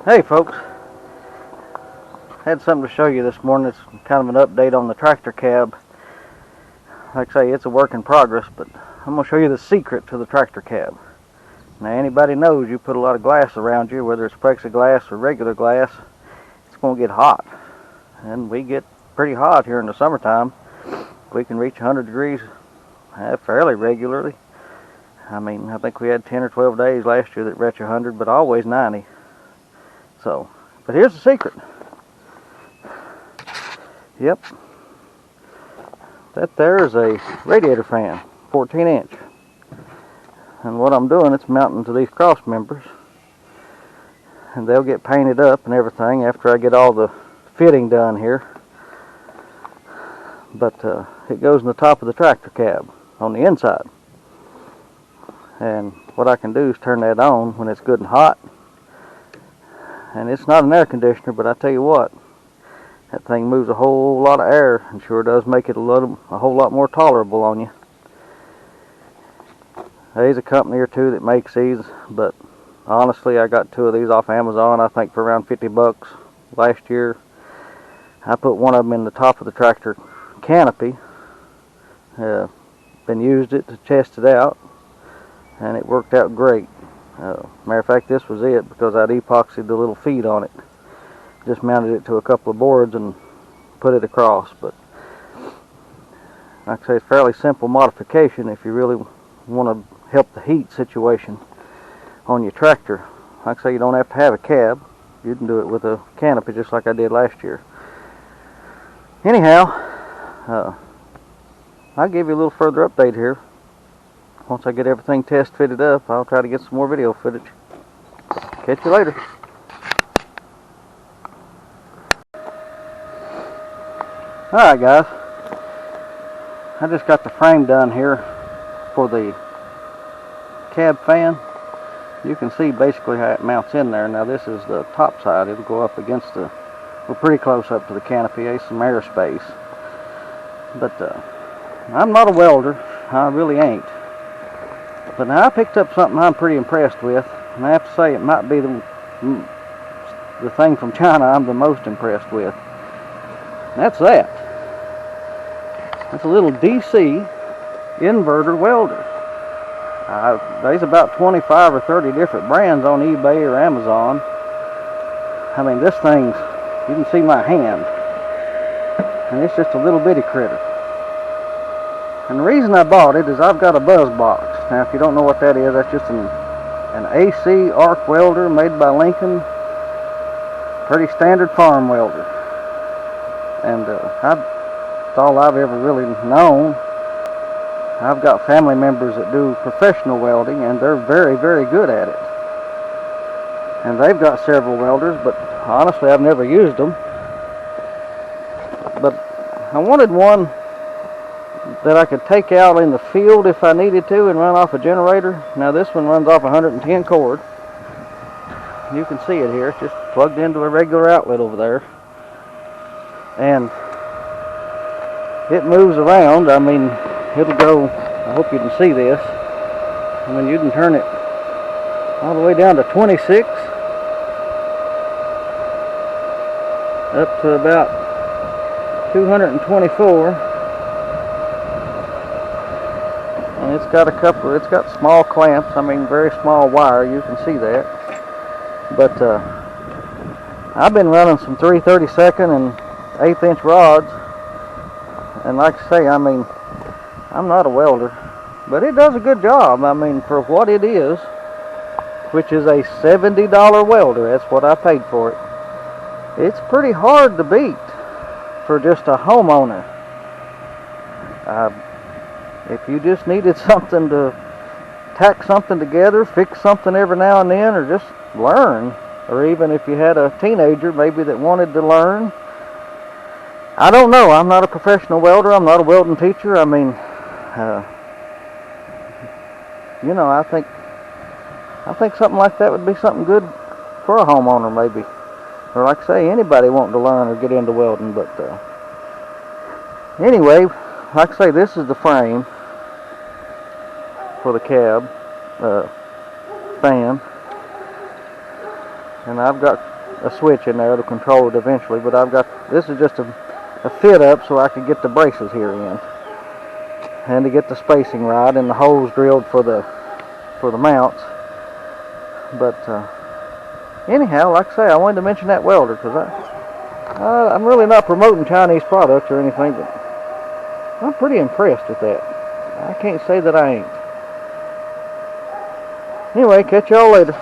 Hey folks, had something to show you this morning. It's kind of an update on the tractor cab. Like I say, it's a work in progress, but I'm going to show you the secret to the tractor cab. Now anybody knows you put a lot of glass around you, whether it's plexiglass or regular glass, it's going to get hot. And we get pretty hot here in the summertime. We can reach 100 degrees fairly regularly. I mean, I think we had 10 or 12 days last year that reached 100, but always 90. So, but here's the secret. Yep. That there is a radiator fan, 14 inch. And what I'm doing, it's mounting to these cross members. And they'll get painted up and everything after I get all the fitting done here. But it goes in the top of the tractor cab on the inside. And what I can do is turn that on when it's good and hot. And it's not an air conditioner, but I tell you what, that thing moves a whole lot of air and sure does make it a whole lot more tolerable on you. There's a company or two that makes these, but honestly, I got 2 of these off Amazon, I think for around 50 bucks last year. I put one of them in the top of the tractor canopy. Been used it to test it out, and it worked out great. Matter of fact, this was it because I'd epoxied the little feet on it. Just mounted it to a couple of boards and put it across. But like I say, it's a fairly simple modification if you really want to help the heat situation on your tractor. Like I say, you don't have to have a cab. You can do it with a canopy just like I did last year. Anyhow, I'll give you a little further update here. Once I get everything test fitted up, I'll try to get some more video footage. Catch you later. Alright guys, I just got the frame done here for the cab fan. You can see basically how it mounts in there. Now this is the top side. It'll go up against the, we're pretty close up to the canopy. There's some airspace. But I'm not a welder. I really ain't. But now I picked up something I'm pretty impressed with, and I have to say it might be the thing from China I'm the most impressed with. And that's that. It's a little DC inverter welder. There's about 25 or 30 different brands on eBay or Amazon. I mean, this thing's, you can see my hand, and it's just a little bitty critter. And the reason I bought it is I've got a buzz box. Now, if you don't know what that is, that's just an AC arc welder made by Lincoln. Pretty standard farm welder. And that's all I've ever really known. I've got family members that do professional welding, and they're very, very good at it. And they've got several welders, but honestly, I've never used them. But I wanted one that I could take out in the field if I needed to and run off a generator. Now this one runs off 110 cord. You can see it here. It's just plugged into a regular outlet over there. And it moves around. I mean, it'll go, I hope you can see this. I mean, you can turn it all the way down to 26. Up to about 224. And it's got it's got small clamps, I mean very small wire, you can see that. But I've been running some 3/32 and 1/8 inch rods. And like I say, I mean, I'm not a welder, but it does a good job. I mean, for what it is, which is a $70 welder, that's what I paid for it. It's pretty hard to beat for just a homeowner. If you just needed something to tack something together, fix something every now and then, or just learn, or even if you had a teenager maybe that wanted to learn. I don't know. I'm not a professional welder. I'm not a welding teacher. I mean, you know, I think something like that would be something good for a homeowner maybe. Or like I say, anybody wanting to learn or get into welding. But anyway, like I say, this is the frame for the cab fan, and I've got a switch in there to control it eventually, but I've got, this is just a fit up so I can get the braces here in, and to get the spacing right, and the holes drilled for the mounts. But anyhow, like I say, I wanted to mention that welder because I'm really not promoting Chinese products or anything, but I'm pretty impressed with that. I can't say that I ain't. Anyway, catch y'all later.